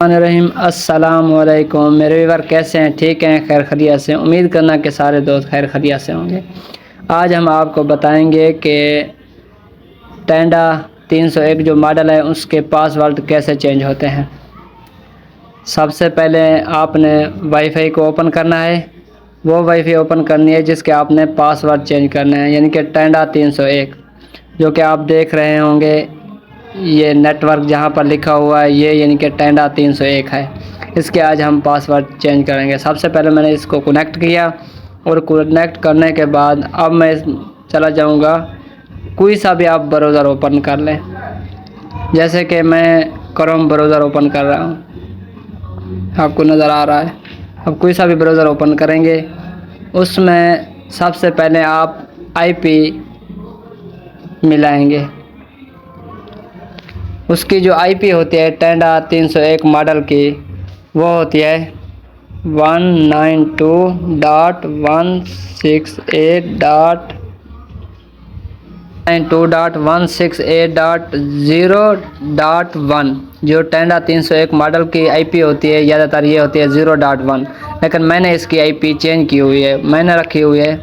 रहीम अस्सलाम वालेकुम। मेरे व्यूअर कैसे हैं? ठीक हैं, खैर खैरियत से। उम्मीद करना कि सारे दोस्त खैर खैरियत से होंगे। आज हम आपको बताएंगे कि टेंडा 301 जो मॉडल है उसके पासवर्ड कैसे चेंज होते हैं। सबसे पहले आपने वाईफाई को ओपन करना है। वो वाईफाई ओपन करनी है जिसके आपने पासवर्ड चेंज करने हैं, यानी कि टेंडा 301 जो कि आप देख रहे होंगे। ये नेटवर्क जहाँ पर लिखा हुआ है ये यानी कि टेंडा 301 है। इसके आज हम पासवर्ड चेंज करेंगे। सबसे पहले मैंने इसको कनेक्ट किया और कनेक्ट करने के बाद अब मैं चला जाऊँगा। कोई सा भी आप ब्राउज़र ओपन कर लें, जैसे कि मैं क्रोम ब्राउज़र ओपन कर रहा हूँ, आपको नज़र आ रहा है। अब कोई सा भी ब्राउज़र ओपन करेंगे, उसमें सबसे पहले आप आईपी मिलाएंगे। उसकी जो आईपी होती है टेंडा 301 मॉडल की, वो होती है 192.168.0.1। जो टेंडा 301 मॉडल की आईपी होती है ज़्यादातर ये होती है 0.1, लेकिन मैंने इसकी आईपी चेंज की हुई है। मैंने रखी हुई है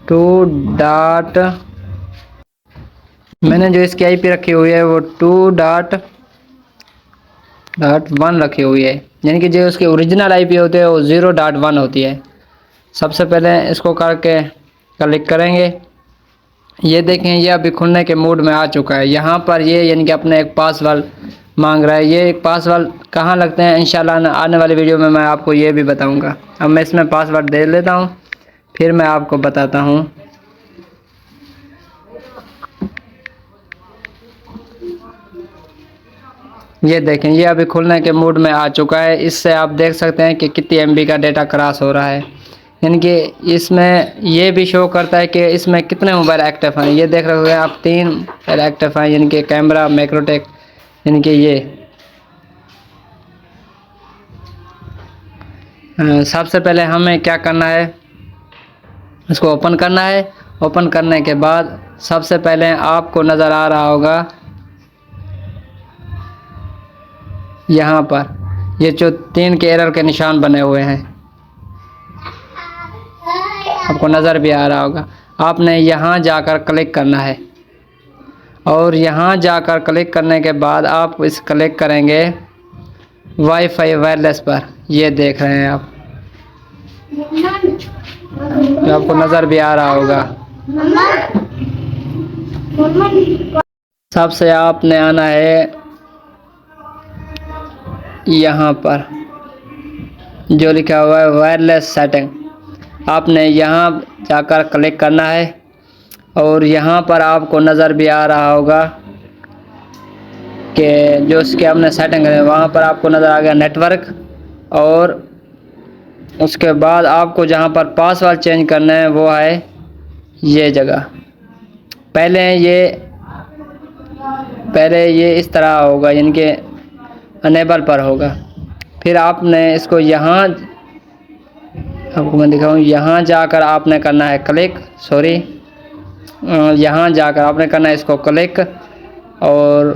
2. मैंने जो इसकी आईपी रखी हुई है वो 2.1 रखी हुई है, यानी कि जो उसकी ओरिजिनल आईपी होती है वो 0.1 होती है। सबसे पहले इसको करके क्लिक करेंगे। ये देखें, ये अभी खुलने के मूड में आ चुका है। यहाँ पर ये यानी कि अपने एक पासवर्ड मांग रहा है। ये एक पासवर्ड कहाँ लगते हैं इंशाल्लाह आने वाली वीडियो में मैं आपको ये भी बताऊँगा। अब मैं इसमें पासवर्ड दे लेता हूँ, फिर मैं आपको बताता हूँ। ये देखें, ये अभी खुलने के मूड में आ चुका है। इससे आप देख सकते हैं कि कितनी एमबी का डेटा क्रॉस हो रहा है, यानी कि इसमें ये भी शो करता है कि इसमें कितने मोबाइल एक्टिव हैं। ये देख रहे हो आप 3 मोबाइल एक्टिव हैं, यानी कि कैमरा मैक्रोटेक, यानी कि ये सबसे पहले हमें क्या करना है, इसको ओपन करना है। ओपन करने के बाद सबसे पहले आपको नज़र आ रहा होगा यहाँ पर ये जो 3 के एरर के निशान बने हुए हैं, आपको नज़र भी आ रहा होगा। आपने यहाँ जाकर क्लिक करना है और यहाँ जाकर क्लिक करने के बाद आप इस क्लिक करेंगे वाईफाई वायरलेस पर। ये देख रहे हैं आप, तो आपको नज़र भी आ रहा होगा। सबसे आपने आना है यहाँ पर जो लिखा हुआ है वायरलेस सेटिंग, आपने यहाँ जाकर क्लिक करना है और यहाँ पर आपको नज़र भी आ रहा होगा कि जो उसके आपने सेटिंग है वहाँ पर आपको नज़र आ गया नेटवर्क। और उसके बाद आपको जहाँ पर पासवर्ड चेंज करना है वो है ये जगह। पहले ये इस तरह होगा, यानी कि अनेबल पर होगा। फिर आपने इसको यहाँ, आपको मैं दिखाऊँ, यहाँ जाकर आपने करना है क्लिक, यहाँ जाकर आपने करना है इसको क्लिक और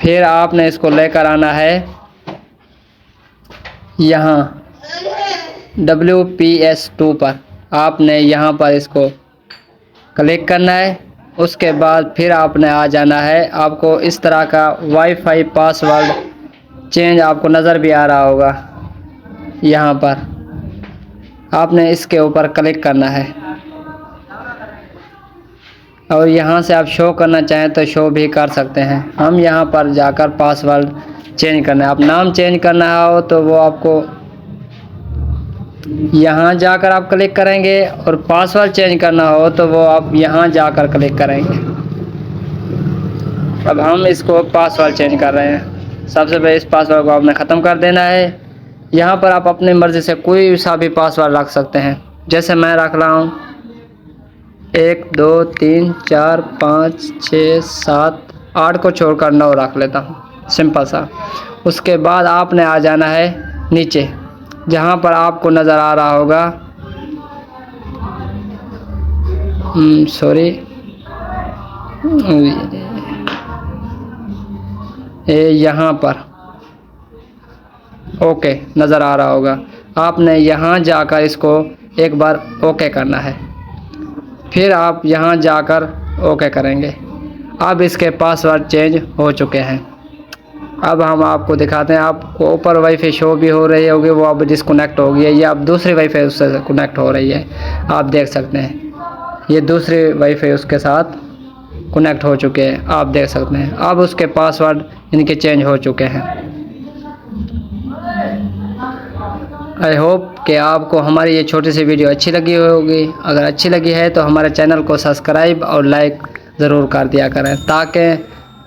फिर आपने इसको लेकर आना है यहाँ WPS2 पर। आपने यहाँ पर इसको क्लिक करना है। उसके बाद फिर आपने आ जाना है। आपको इस तरह का वाईफाई पासवर्ड चेंज आपको नज़र भी आ रहा होगा। यहाँ पर आपने इसके ऊपर क्लिक करना है और यहाँ से आप शो करना चाहें तो शो भी कर सकते हैं। हम यहाँ पर जाकर पासवर्ड चेंज करना है। आप नाम चेंज करना हो तो वो आपको यहाँ जाकर आप क्लिक करेंगे और पासवर्ड चेंज करना हो तो वो आप यहाँ जाकर क्लिक करेंगे। अब हम इसको पासवर्ड चेंज कर रहे हैं। सबसे पहले इस पासवर्ड को आपने ख़त्म कर देना है। यहाँ पर आप अपनी मर्ज़ी से कोई सा भी पासवर्ड रख सकते हैं, जैसे मैं रख रहा हूँ 1 2 3 4 5 6 7 8 को छोड़कर 9 रख लेता हूँ, सिंपल सा। उसके बाद आपने आ जाना है नीचे, जहाँ पर आपको नज़र आ रहा होगा यहाँ पर ओके नज़र आ रहा होगा। आपने यहाँ जाकर इसको एक बार ओके करना है, फिर आप यहाँ जाकर ओके करेंगे। अब इसके पासवर्ड चेंज हो चुके हैं। अब हम आपको दिखाते हैं। आपको ऊपर वाईफाई शो भी हो रही होगी, वो अब डिस्कनेक्ट हो गई है। ये अब दूसरी वाईफाई उससे कनेक्ट हो रही है, आप देख सकते हैं। ये दूसरी वाईफाई उसके साथ कनेक्ट हो चुके हैं, आप देख सकते हैं। अब उसके पासवर्ड इनके चेंज हो चुके हैं। आई होप कि आपको हमारी ये छोटी सी वीडियो अच्छी लगी होगी। अगर अच्छी लगी है तो हमारे चैनल को सब्सक्राइब और लाइक ज़रूर कर दिया करें, ताकि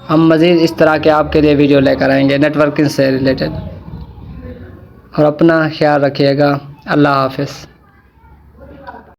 हम मज़ीद इस तरह के आपके लिए वीडियो लेकर आएंगे नेटवर्किंग से रिलेटेड। और अपना ख्याल रखिएगा। अल्लाह हाफ़िज़।